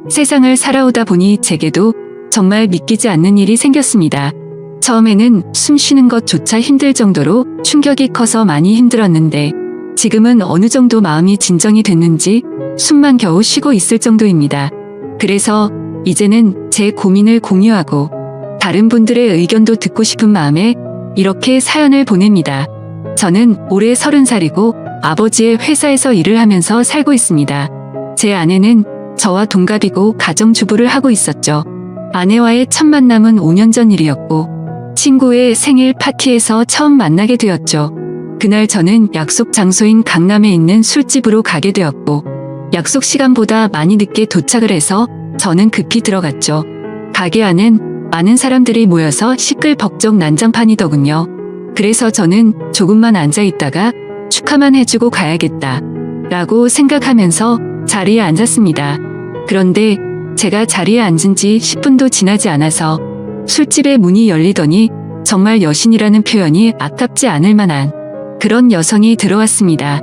세상을 살아오다 보니 제게도 정말 믿기지 않는 일이 생겼습니다. 처음에는 숨 쉬는 것조차 힘들 정도로 충격이 커서 많이 힘들었는데 지금은 어느 정도 마음이 진정이 됐는지 숨만 겨우 쉬고 있을 정도입니다. 그래서 이제는 제 고민을 공유하고 다른 분들의 의견도 듣고 싶은 마음에 이렇게 사연을 보냅니다. 저는 올해 30살이고 아버지의 회사에서 일을 하면서 살고 있습니다. 제 아내는 저와 동갑이고 가정주부를 하고 있었죠. 아내와의 첫 만남은 5년 전 일이었고 친구의 생일 파티에서 처음 만나게 되었죠. 그날 저는 약속 장소인 강남에 있는 술집으로 가게 되었고 약속 시간보다 많이 늦게 도착을 해서 저는 급히 들어갔죠. 가게 안엔 많은 사람들이 모여서 시끌벅적 난장판이더군요. 그래서 저는 조금만 앉아 있다가 축하만 해주고 가야겠다 라고 생각하면서 자리에 앉았습니다. 그런데 제가 자리에 앉은 지 10분도 지나지 않아서 술집의 문이 열리더니 정말 여신이라는 표현이 아깝지 않을 만한 그런 여성이 들어왔습니다.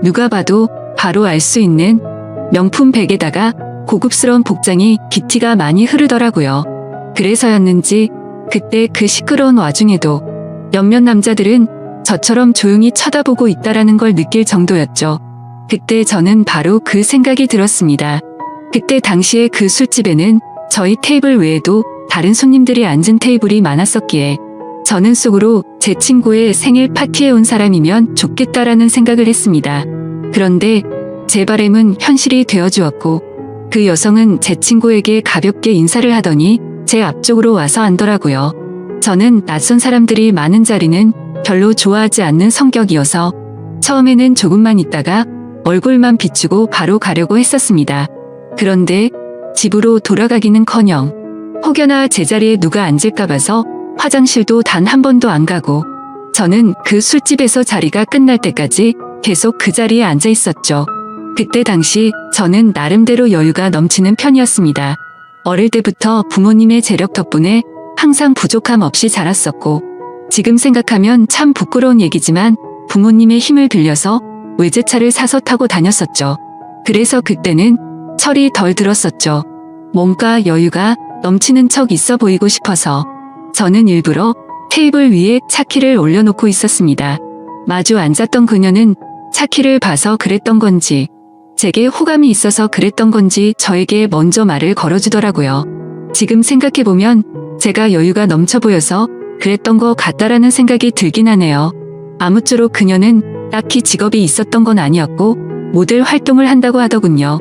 누가 봐도 바로 알 수 있는 명품 백에다가 고급스러운 복장이 기티가 많이 흐르더라고요. 그래서였는지 그때 그 시끄러운 와중에도 몇몇 남자들은 저처럼 조용히 쳐다보고 있다라는 걸 느낄 정도였죠. 그때 저는 바로 그 생각이 들었습니다. 그때 당시에 그 술집에는 저희 테이블 외에도 다른 손님들이 앉은 테이블이 많았었기에 저는 속으로 제 친구의 생일 파티에 온 사람이면 좋겠다라는 생각을 했습니다. 그런데 제 바람은 현실이 되어주었고 그 여성은 제 친구에게 가볍게 인사를 하더니 제 앞쪽으로 와서 앉더라고요. 저는 낯선 사람들이 많은 자리는 별로 좋아하지 않는 성격이어서 처음에는 조금만 있다가 얼굴만 비추고 바로 가려고 했었습니다. 그런데 집으로 돌아가기는커녕 혹여나 제자리에 누가 앉을까 봐서 화장실도 단 한 번도 안 가고 저는 그 술집에서 자리가 끝날 때까지 계속 그 자리에 앉아 있었죠. 그때 당시 저는 나름대로 여유가 넘치는 편이었습니다. 어릴 때부터 부모님의 재력 덕분에 항상 부족함 없이 자랐었고 지금 생각하면 참 부끄러운 얘기지만 부모님의 힘을 빌려서 외제차를 사서 타고 다녔었죠. 그래서 그때는 철이 덜 들었었죠. 뭔가 여유가 넘치는 척 있어 보이고 싶어서 저는 일부러 테이블 위에 차키를 올려놓고 있었습니다. 마주 앉았던 그녀는 차키를 봐서 그랬던 건지 제게 호감이 있어서 그랬던 건지 저에게 먼저 말을 걸어주더라고요. 지금 생각해보면 제가 여유가 넘쳐 보여서 그랬던 것 같다라는 생각이 들긴 하네요. 아무쪼록 그녀는 딱히 직업이 있었던 건 아니었고 모델 활동을 한다고 하더군요.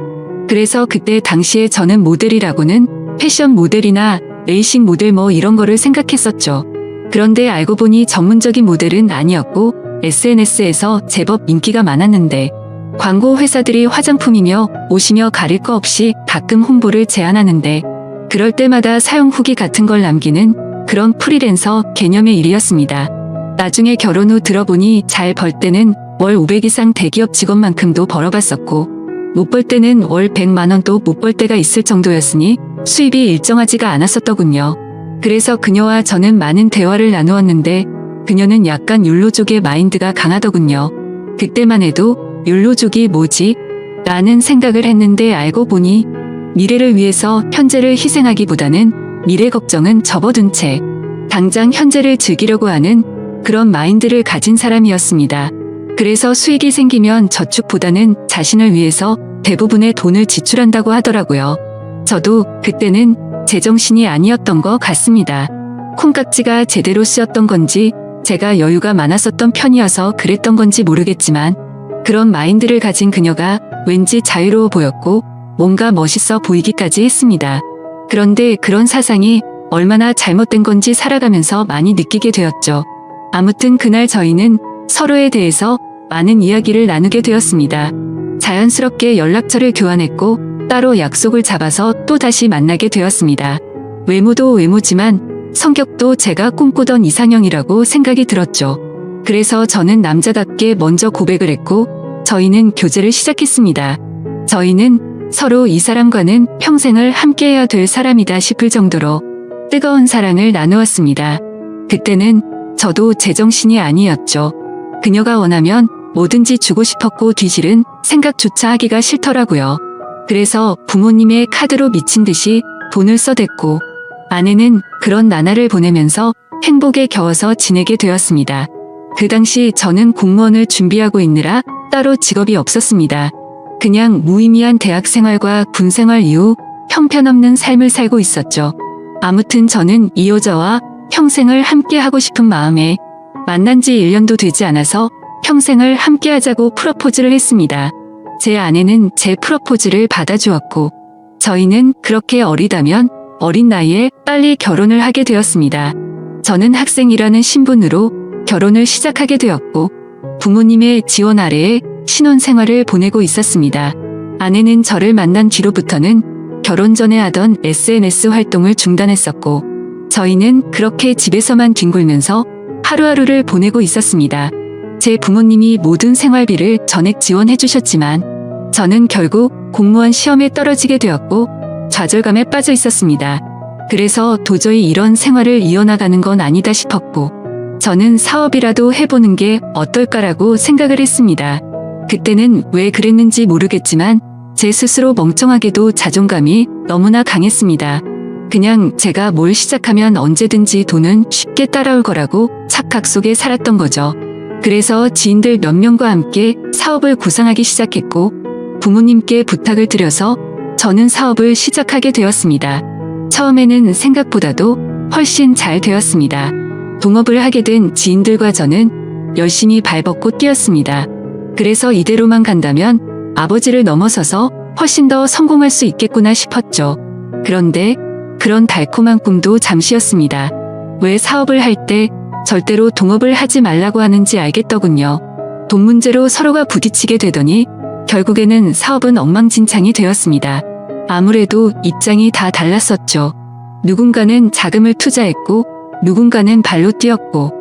그래서 그때 당시에 저는 모델이라고는 패션 모델이나 레이싱 모델 뭐 이런 거를 생각했었죠. 그런데 알고 보니 전문적인 모델은 아니었고 SNS에서 제법 인기가 많았는데 광고 회사들이 화장품이며 옷이며 가릴 거 없이 가끔 홍보를 제안하는데 그럴 때마다 사용 후기 같은 걸 남기는 그런 프리랜서 개념의 일이었습니다. 나중에 결혼 후 들어보니 잘 벌 때는 월 500 이상 대기업 직원만큼도 벌어봤었고 못 벌 때는 월 100만 원도 못 벌 때가 있을 정도였으니 수입이 일정하지가 않았었더군요. 그래서 그녀와 저는 많은 대화를 나누었는데 그녀는 약간 율로족의 마인드가 강하더군요. 그때만 해도 율로족이 뭐지? 라는 생각을 했는데 알고 보니 미래를 위해서 현재를 희생하기보다는 미래 걱정은 접어둔 채 당장 현재를 즐기려고 하는 그런 마인드를 가진 사람이었습니다. 그래서 수익이 생기면 저축보다는 자신을 위해서 대부분의 돈을 지출한다고 하더라고요. 저도 그때는 제정신이 아니었던 것 같습니다. 콩깍지가 제대로 쓰였던 건지 제가 여유가 많았었던 편이어서 그랬던 건지 모르겠지만 그런 마인드를 가진 그녀가 왠지 자유로워 보였고 뭔가 멋있어 보이기까지 했습니다. 그런데 그런 사상이 얼마나 잘못된 건지 살아가면서 많이 느끼게 되었죠. 아무튼 그날 저희는 서로에 대해서 많은 이야기를 나누게 되었습니다. 자연스럽게 연락처를 교환했고 따로 약속을 잡아서 또 다시 만나게 되었습니다. 외모도 외모지만 성격도 제가 꿈꾸던 이상형이라고 생각이 들었죠. 그래서 저는 남자답게 먼저 고백을 했고 저희는 교제를 시작했습니다. 저희는 서로 이 사람과는 평생을 함께해야 될 사람이다 싶을 정도로 뜨거운 사랑을 나누었습니다. 그때는 저도 제정신이 아니었죠. 그녀가 원하면 뭐든지 주고 싶었고 뒤질은 생각조차 하기가 싫더라고요. 그래서 부모님의 카드로 미친 듯이 돈을 써댔고 아내는 그런 나날을 보내면서 행복에 겨워서 지내게 되었습니다. 그 당시 저는 공무원을 준비하고 있느라 따로 직업이 없었습니다. 그냥 무의미한 대학 생활과 군 생활 이후 형편없는 삶을 살고 있었죠. 아무튼 저는 이 여자와 평생을 함께 하고 싶은 마음에 만난 지 1년도 되지 않아서 평생을 함께 하자고 프로포즈를 했습니다. 제 아내는 제 프로포즈를 받아주었고 저희는 그렇게 어리다면 어린 나이에 빨리 결혼을 하게 되었습니다. 저는 학생이라는 신분으로 결혼을 시작하게 되었고 부모님의 지원 아래에 신혼생활을 보내고 있었습니다. 아내는 저를 만난 뒤로부터는 결혼 전에 하던 SNS 활동을 중단했었고 저희는 그렇게 집에서만 뒹굴면서 하루하루를 보내고 있었습니다. 제 부모님이 모든 생활비를 전액 지원해 주셨지만 저는 결국 공무원 시험에 떨어지게 되었고 좌절감에 빠져 있었습니다. 그래서 도저히 이런 생활을 이어나가는 건 아니다 싶었고 저는 사업이라도 해보는 게 어떨까라고 생각을 했습니다. 그때는 왜 그랬는지 모르겠지만 제 스스로 멍청하게도 자존감이 너무나 강했습니다. 그냥 제가 뭘 시작하면 언제든지 돈은 쉽게 따라올 거라고 착각 속에 살았던 거죠. 그래서 지인들 몇 명과 함께 사업을 구상하기 시작했고 부모님께 부탁을 드려서 저는 사업을 시작하게 되었습니다. 처음에는 생각보다도 훨씬 잘 되었습니다. 동업을 하게 된 지인들과 저는 열심히 발벗고 뛰었습니다. 그래서 이대로만 간다면 아버지를 넘어서서 훨씬 더 성공할 수 있겠구나 싶었죠. 그런데 그런 달콤한 꿈도 잠시였습니다. 왜 사업을 할 때 절대로 동업을 하지 말라고 하는지 알겠더군요. 돈 문제로 서로가 부딪히게 되더니 결국에는 사업은 엉망진창이 되었습니다. 아무래도 입장이 다 달랐었죠. 누군가는 자금을 투자했고 누군가는 발로 뛰었고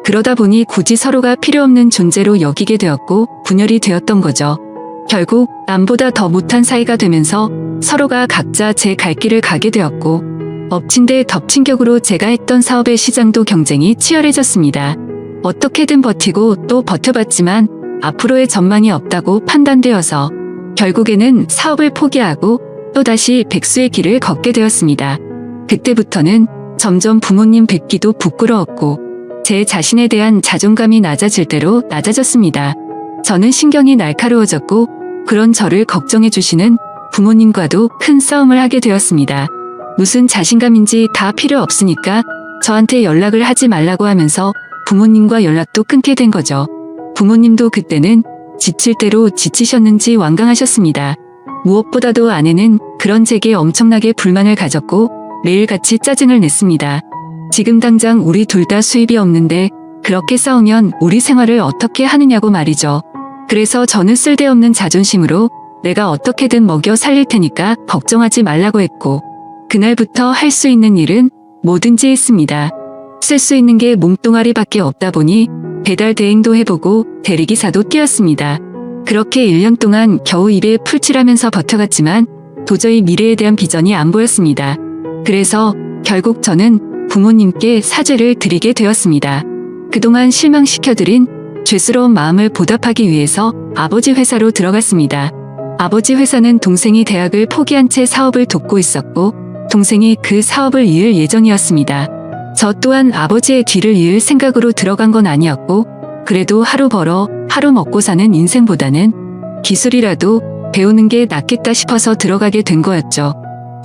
그러다 보니 굳이 서로가 필요 없는 존재로 여기게 되었고 분열이 되었던 거죠. 결국 남보다 더 못한 사이가 되면서 서로가 각자 제 갈 길을 가게 되었고 엎친 데 덮친 격으로 제가 했던 사업의 시장도 경쟁이 치열해졌습니다. 어떻게든 버티고 또 버텨봤지만 앞으로의 전망이 없다고 판단되어서 결국에는 사업을 포기하고 또다시 백수의 길을 걷게 되었습니다. 그때부터는 점점 부모님 뵙기도 부끄러웠고 제 자신에 대한 자존감이 낮아질 대로 낮아졌습니다. 저는 신경이 날카로워졌고 그런 저를 걱정해 주시는 부모님과도 큰 싸움을 하게 되었습니다. 무슨 자신감인지 다 필요 없으니까 저한테 연락을 하지 말라고 하면서 부모님과 연락도 끊게 된 거죠. 부모님도 그때는 지칠 대로 지치셨는지 완강하셨습니다. 무엇보다도 아내는 그런 제게 엄청나게 불만을 가졌고 매일같이 짜증을 냈습니다. 지금 당장 우리 둘 다 수입이 없는데 그렇게 싸우면 우리 생활을 어떻게 하느냐고 말이죠. 그래서 저는 쓸데없는 자존심으로 내가 어떻게든 먹여 살릴 테니까 걱정하지 말라고 했고 그날부터 할 수 있는 일은 뭐든지 했습니다. 쓸 수 있는 게 몸뚱아리밖에 없다 보니 배달 대행도 해보고 대리기사도 뛰었습니다. 그렇게 1년 동안 겨우 입에 풀칠하면서 버텨갔지만 도저히 미래에 대한 비전이 안 보였습니다. 그래서 결국 저는 부모님께 사죄를 드리게 되었습니다. 그동안 실망시켜드린 죄스러운 마음을 보답하기 위해서 아버지 회사로 들어갔습니다. 아버지 회사는 동생이 대학을 포기한 채 사업을 돕고 있었고 동생이 그 사업을 이을 예정이었습니다. 저 또한 아버지의 뒤를 이을 생각으로 들어간 건 아니었고 그래도 하루 벌어 하루 먹고 사는 인생보다는 기술이라도 배우는 게 낫겠다 싶어서 들어가게 된 거였죠.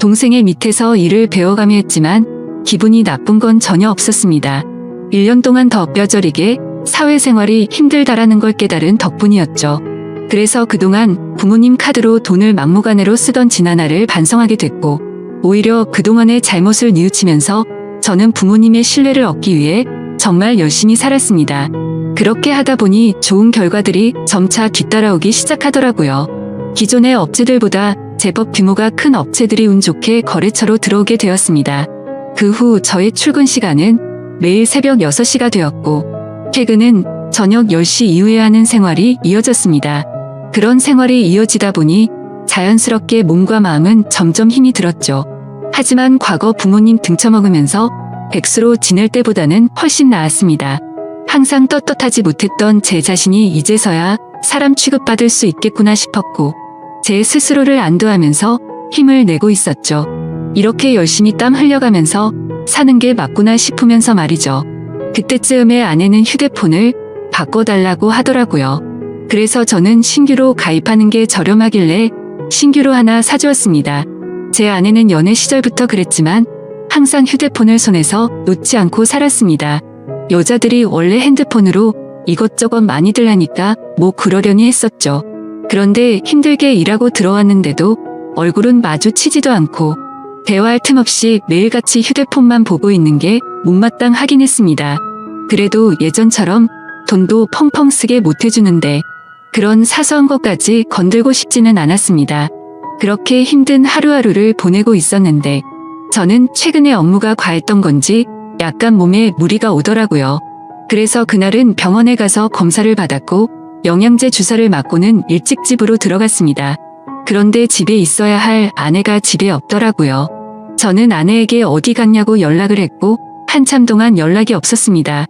동생의 밑에서 일을 배워가며 했지만 기분이 나쁜 건 전혀 없었습니다. 1년 동안 더 뼈저리게 사회생활이 힘들다라는 걸 깨달은 덕분이었죠. 그래서 그동안 부모님 카드로 돈을 막무가내로 쓰던 지나날을 반성하게 됐고 오히려 그동안의 잘못을 뉘우치면서 저는 부모님의 신뢰를 얻기 위해 정말 열심히 살았습니다. 그렇게 하다 보니 좋은 결과들이 점차 뒤따라오기 시작하더라고요. 기존의 업체들보다 제법 규모가 큰 업체들이 운 좋게 거래처로 들어오게 되었습니다. 그 후 저의 출근 시간은 매일 새벽 6시가 되었고 퇴근은 저녁 10시 이후에 하는 생활이 이어졌습니다. 그런 생활이 이어지다 보니 자연스럽게 몸과 마음은 점점 힘이 들었죠. 하지만 과거 부모님 등쳐먹으면서 백수로 지낼 때보다는 훨씬 나았습니다. 항상 떳떳하지 못했던 제 자신이 이제서야 사람 취급받을 수 있겠구나 싶었고 제 스스로를 안도하면서 힘을 내고 있었죠. 이렇게 열심히 땀 흘려가면서 사는 게 맞구나 싶으면서 말이죠. 그때쯤에 아내는 휴대폰을 바꿔달라고 하더라고요. 그래서 저는 신규로 가입하는 게 저렴하길래 신규로 하나 사주었습니다. 제 아내는 연애 시절부터 그랬지만 항상 휴대폰을 손에서 놓지 않고 살았습니다. 여자들이 원래 핸드폰으로 이것저것 많이들 하니까 뭐 그러려니 했었죠. 그런데 힘들게 일하고 들어왔는데도 얼굴은 마주치지도 않고 대화할 틈 없이 매일같이 휴대폰만 보고 있는 게 못마땅하긴 했습니다. 그래도 예전처럼 돈도 펑펑 쓰게 못해주는데 그런 사소한 것까지 건들고 싶지는 않았습니다. 그렇게 힘든 하루하루를 보내고 있었는데 저는 최근에 업무가 과했던 건지 약간 몸에 무리가 오더라고요. 그래서 그날은 병원에 가서 검사를 받았고 영양제 주사를 맞고는 일찍 집으로 들어갔습니다. 그런데 집에 있어야 할 아내가 집에 없더라고요. 저는 아내에게 어디 갔냐고 연락을 했고 한참 동안 연락이 없었습니다.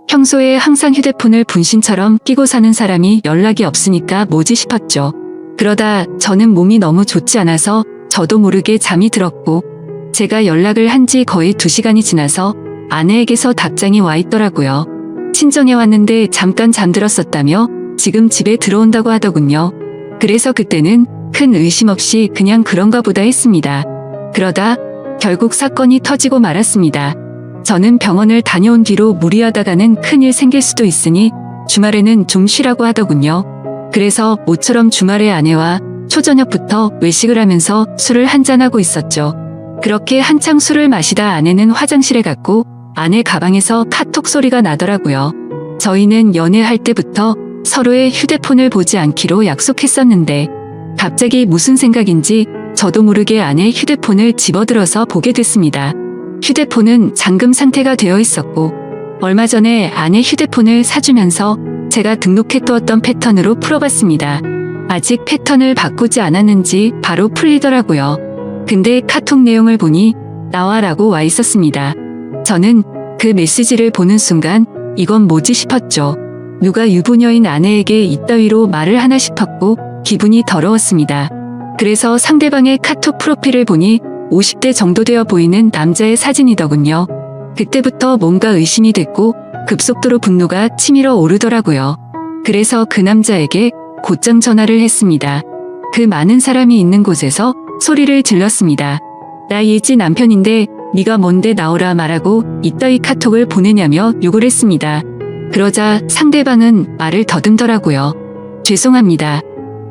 평소에 항상 휴대폰을 분신처럼 끼고 사는 사람이 연락이 없으니까 뭐지 싶었죠. 그러다 저는 몸이 너무 좋지 않아서 저도 모르게 잠이 들었고 제가 연락을 한 지 거의 2시간이 지나서 아내에게서 답장이 와 있더라고요. 친정에 왔는데 잠깐 잠들었었다며 지금 집에 들어온다고 하더군요. 그래서 그때는 큰 의심 없이 그냥 그런가 보다 했습니다. 그러다 결국 사건이 터지고 말았습니다. 저는 병원을 다녀온 뒤로 무리하다가는 큰일 생길 수도 있으니 주말에는 좀 쉬라고 하더군요. 그래서 모처럼 주말에 아내와 초저녁부터 외식을 하면서 술을 한잔하고 있었죠. 그렇게 한창 술을 마시다 아내는 화장실에 갔고 아내 가방에서 카톡 소리가 나더라고요. 저희는 연애할 때부터 서로의 휴대폰을 보지 않기로 약속했었는데 갑자기 무슨 생각인지 저도 모르게 아내의 휴대폰을 집어들어서 보게 됐습니다. 휴대폰은 잠금 상태가 되어 있었고 얼마 전에 아내 휴대폰을 사주면서 제가 등록해두었던 패턴으로 풀어봤습니다. 아직 패턴을 바꾸지 않았는지 바로 풀리더라고요. 근데 카톡 내용을 보니 나와라고 와 있었습니다. 저는 그 메시지를 보는 순간 이건 뭐지 싶었죠. 누가 유부녀인 아내에게 이따위로 말을 하나 싶었고 기분이 더러웠습니다. 그래서 상대방의 카톡 프로필을 보니 50대 정도 되어 보이는 남자의 사진이더군요. 그때부터 뭔가 의심이 됐고 급속도로 분노가 치밀어 오르더라고요. 그래서 그 남자에게 곧장 전화를 했습니다. 그 많은 사람이 있는 곳에서 소리를 질렀습니다. 나 예지 남편인데 네가 뭔데 나오라 말하고 이따위 카톡을 보내냐며 욕을 했습니다. 그러자 상대방은 말을 더듬더라고요. 죄송합니다.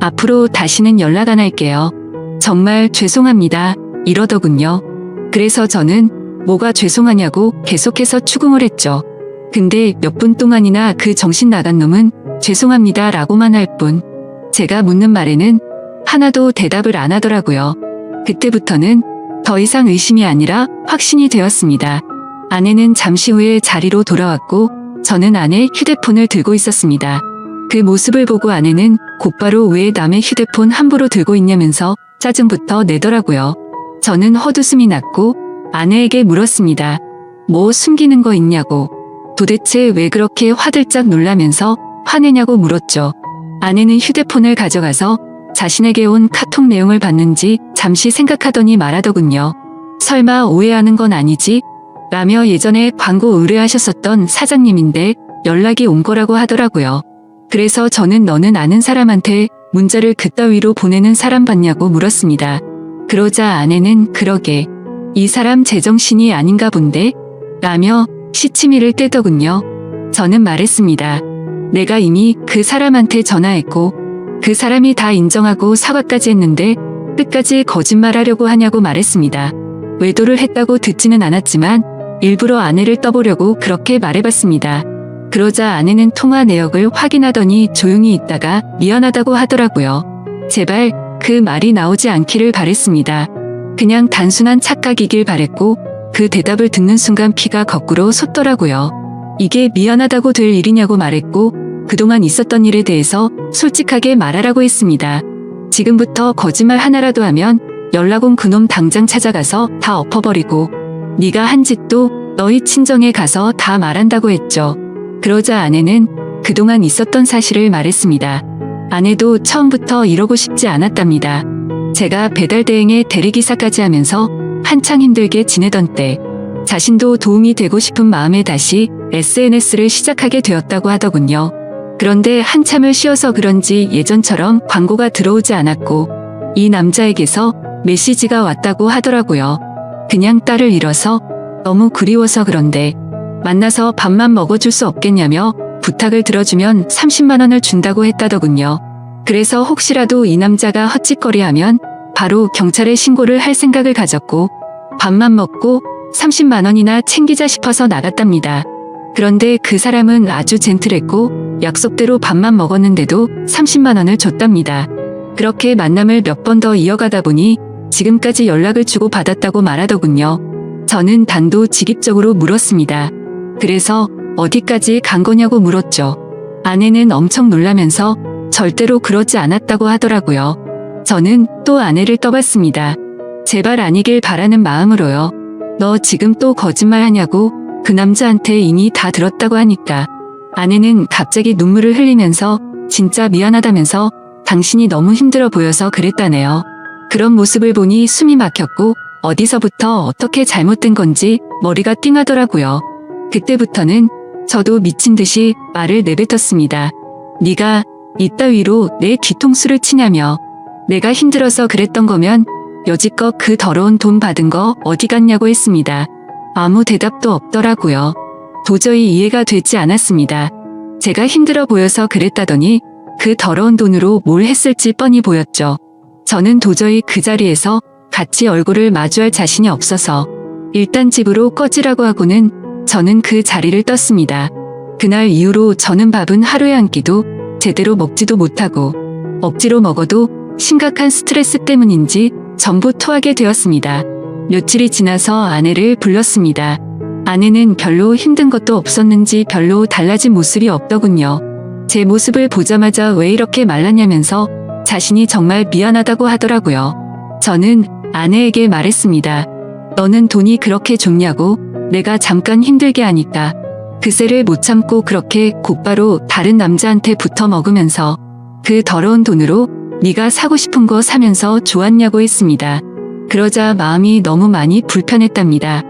앞으로 다시는 연락 안 할게요. 정말 죄송합니다. 이러더군요. 그래서 저는 뭐가 죄송하냐고 계속해서 추궁을 했죠. 근데 몇 분 동안이나 그 정신 나간 놈은 죄송합니다 라고만 할 뿐 제가 묻는 말에는 하나도 대답을 안 하더라고요. 그때부터는 더 이상 의심이 아니라 확신이 되었습니다. 아내는 잠시 후에 자리로 돌아왔고 저는 아내의 휴대폰을 들고 있었습니다. 그 모습을 보고 아내는 곧바로 왜 남의 휴대폰 함부로 들고 있냐면서 짜증부터 내더라고요. 저는 헛웃음이 났고 아내에게 물었습니다. 뭐 숨기는 거 있냐고. 도대체 왜 그렇게 화들짝 놀라면서 화내냐고 물었죠. 아내는 휴대폰을 가져가서 자신에게 온 카톡 내용을 봤는지 잠시 생각하더니 말하더군요. 설마 오해하는 건 아니지? 라며 예전에 광고 의뢰하셨었던 사장님인데 연락이 온 거라고 하더라고요. 그래서 저는 너는 아는 사람한테 문자를 그따위로 보내는 사람 봤냐고 물었습니다. 그러자 아내는 그러게 이 사람 제정신이 아닌가 본데? 라며 시치미를 떼더군요. 저는 말했습니다. 내가 이미 그 사람한테 전화했고 그 사람이 다 인정하고 사과까지 했는데 끝까지 거짓말하려고 하냐고 말했습니다. 외도를 했다고 듣지는 않았지만 일부러 아내를 떠보려고 그렇게 말해봤습니다. 그러자 아내는 통화 내역을 확인하더니 조용히 있다가 미안하다고 하더라고요. 제발 그 말이 나오지 않기를 바랬습니다. 그냥 단순한 착각이길 바랬고 그 대답을 듣는 순간 피가 거꾸로 솟더라고요. 이게 미안하다고 될 일이냐고 말했고 그동안 있었던 일에 대해서 솔직하게 말하라고 했습니다. 지금부터 거짓말 하나라도 하면 연락 온 그놈 당장 찾아가서 다 엎어버리고 네가 한 짓도 너희 친정에 가서 다 말한다고 했죠. 그러자 아내는 그동안 있었던 사실을 말했습니다. 아내도 처음부터 이러고 싶지 않았답니다. 제가 배달 대행에 대리기사까지 하면서 한창 힘들게 지내던 때 자신도 도움이 되고 싶은 마음에 다시 SNS를 시작하게 되었다고 하더군요. 그런데 한참을 쉬어서 그런지 예전처럼 광고가 들어오지 않았고 이 남자에게서 메시지가 왔다고 하더라고요. 그냥 딸을 잃어서 너무 그리워서 그런데 만나서 밥만 먹어줄 수 없겠냐며 부탁을 들어주면 30만 원을 준다고 했다더군요. 그래서 혹시라도 이 남자가 헛짓거리하면 바로 경찰에 신고를 할 생각을 가졌고 밥만 먹고 30만 원이나 챙기자 싶어서 나갔답니다. 그런데 그 사람은 아주 젠틀했고 약속대로 밥만 먹었는데도 30만 원을 줬답니다. 그렇게 만남을 몇 번 더 이어가다 보니 지금까지 연락을 주고 받았다고 말하더군요. 저는 단도직입적으로 물었습니다. 그래서 어디까지 간 거냐고 물었죠. 아내는 엄청 놀라면서 절대로 그러지 않았다고 하더라고요. 저는 또 아내를 떠봤습니다. 제발 아니길 바라는 마음으로요. 너 지금 또 거짓말하냐고 그 남자한테 이미 다 들었다고 하니까. 아내는 갑자기 눈물을 흘리면서 진짜 미안하다면서 당신이 너무 힘들어 보여서 그랬다네요. 그런 모습을 보니 숨이 막혔고 어디서부터 어떻게 잘못된 건지 머리가 띵하더라고요. 그때부터는 저도 미친 듯이 말을 내뱉었습니다. 네가 이따위로 내 뒤통수를 치냐며. 내가 힘들어서 그랬던 거면 여지껏 그 더러운 돈 받은 거 어디 갔냐고 했습니다. 아무 대답도 없더라고요. 도저히 이해가 되지 않았습니다. 제가 힘들어 보여서 그랬다더니 그 더러운 돈으로 뭘 했을지 뻔히 보였죠. 저는 도저히 그 자리에서 같이 얼굴을 마주할 자신이 없어서 일단 집으로 꺼지라고 하고는 저는 그 자리를 떴습니다. 그날 이후로 저는 밥은 하루에 한 끼도 제대로 먹지도 못하고 억지로 먹어도 심각한 스트레스 때문인지 전부 토하게 되었습니다. 며칠이 지나서 아내를 불렀습니다. 아내는 별로 힘든 것도 없었는지 별로 달라진 모습이 없더군요. 제 모습을 보자마자 왜 이렇게 말랐냐면서 자신이 정말 미안하다고 하더라고요. 저는 아내에게 말했습니다. 너는 돈이 그렇게 좋냐고. 내가 잠깐 힘들게 하니까 그새를 못 참고 그렇게 곧바로 다른 남자한테 붙어 먹으면서 그 더러운 돈으로 네가 사고 싶은 거 사면서 좋았냐고 했습니다. 그러자 마음이 너무 많이 불편했답니다.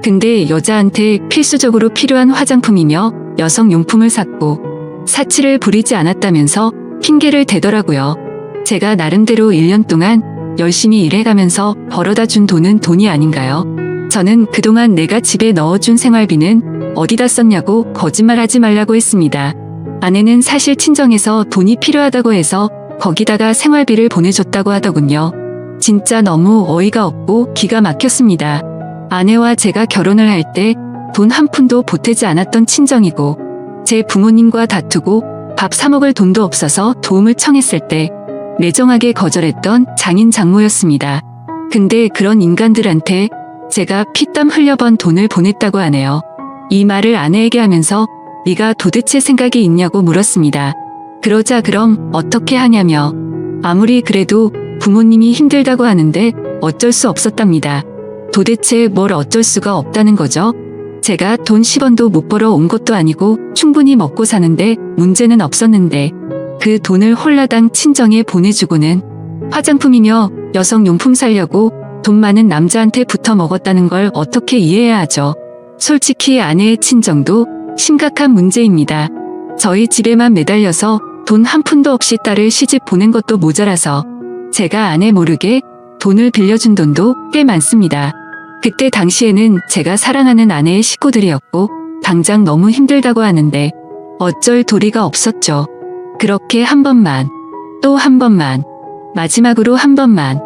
근데 여자한테 필수적으로 필요한 화장품이며 여성용품을 샀고 사치를 부리지 않았다면서 핑계를 대더라고요. 제가 나름대로 1년 동안 열심히 일해가면서 벌어다 준 돈은 돈이 아닌가요? 저는 그동안 내가 집에 넣어준 생활비는 어디다 썼냐고 거짓말하지 말라고 했습니다. 아내는 사실 친정에서 돈이 필요하다고 해서 거기다가 생활비를 보내줬다고 하더군요. 진짜 너무 어이가 없고 기가 막혔습니다. 아내와 제가 결혼을 할 때 돈 한 푼도 보태지 않았던 친정이고 제 부모님과 다투고 밥 사 먹을 돈도 없어서 도움을 청했을 때 매정하게 거절했던 장인 장모였습니다. 근데 그런 인간들한테 제가 피땀 흘려번 돈을 보냈다고 하네요. 이 말을 아내에게 하면서 네가 도대체 생각이 있냐고 물었습니다. 그러자 그럼 어떻게 하냐며. 아무리 그래도 부모님이 힘들다고 하는데 어쩔 수 없었답니다. 도대체 뭘 어쩔 수가 없다는 거죠? 제가 돈 10원도 못 벌어 온 것도 아니고 충분히 먹고 사는데 문제는 없었는데 그 돈을 홀라당 친정에 보내주고는 화장품이며 여성용품 사려고 돈 많은 남자한테 붙어 먹었다는 걸 어떻게 이해해야 하죠? 솔직히 아내의 친정도 심각한 문제입니다. 저희 집에만 매달려서 돈 한 푼도 없이 딸을 시집 보낸 것도 모자라서 제가 아내 모르게 돈을 빌려준 돈도 꽤 많습니다. 그때 당시에는 제가 사랑하는 아내의 식구들이었고 당장 너무 힘들다고 하는데 어쩔 도리가 없었죠. 그렇게 한 번만, 또 한 번만, 마지막으로 한 번만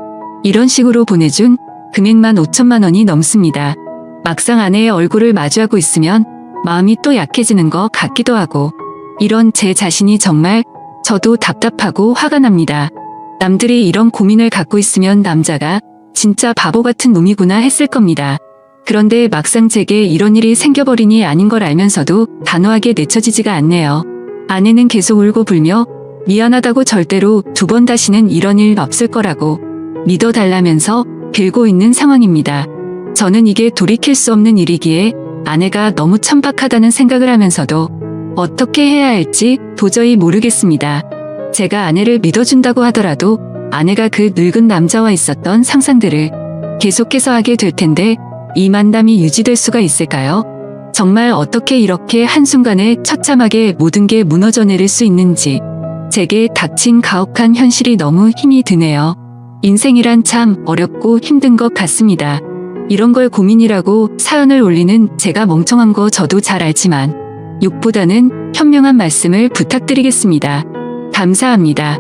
이런 식으로 보내준 금액만 5천만 원이 넘습니다. 막상 아내의 얼굴을 마주하고 있으면 마음이 또 약해지는 것 같기도 하고 이런 제 자신이 정말 저도 답답하고 화가 납니다. 남들이 이런 고민을 갖고 있으면 남자가 진짜 바보 같은 놈이구나 했을 겁니다. 그런데 막상 제게 이런 일이 생겨버리니 아닌 걸 알면서도 단호하게 내쳐지지가 않네요. 아내는 계속 울고 불며 미안하다고 절대로 두 번 다시는 이런 일 없을 거라고 믿어달라면서 빌고 있는 상황입니다. 저는 이게 돌이킬 수 없는 일이기에 아내가 너무 천박하다는 생각을 하면서도 어떻게 해야 할지 도저히 모르겠습니다. 제가 아내를 믿어준다고 하더라도 아내가 그 늙은 남자와 있었던 상상들을 계속해서 하게 될 텐데 이 만남이 유지될 수가 있을까요? 정말 어떻게 이렇게 한순간에 처참하게 모든 게 무너져 내릴 수 있는지 제게 닥친 가혹한 현실이 너무 힘이 드네요. 인생이란 참 어렵고 힘든 것 같습니다. 이런 걸 고민이라고 사연을 올리는 제가 멍청한 거 저도 잘 알지만 욕보다는 현명한 말씀을 부탁드리겠습니다. 감사합니다.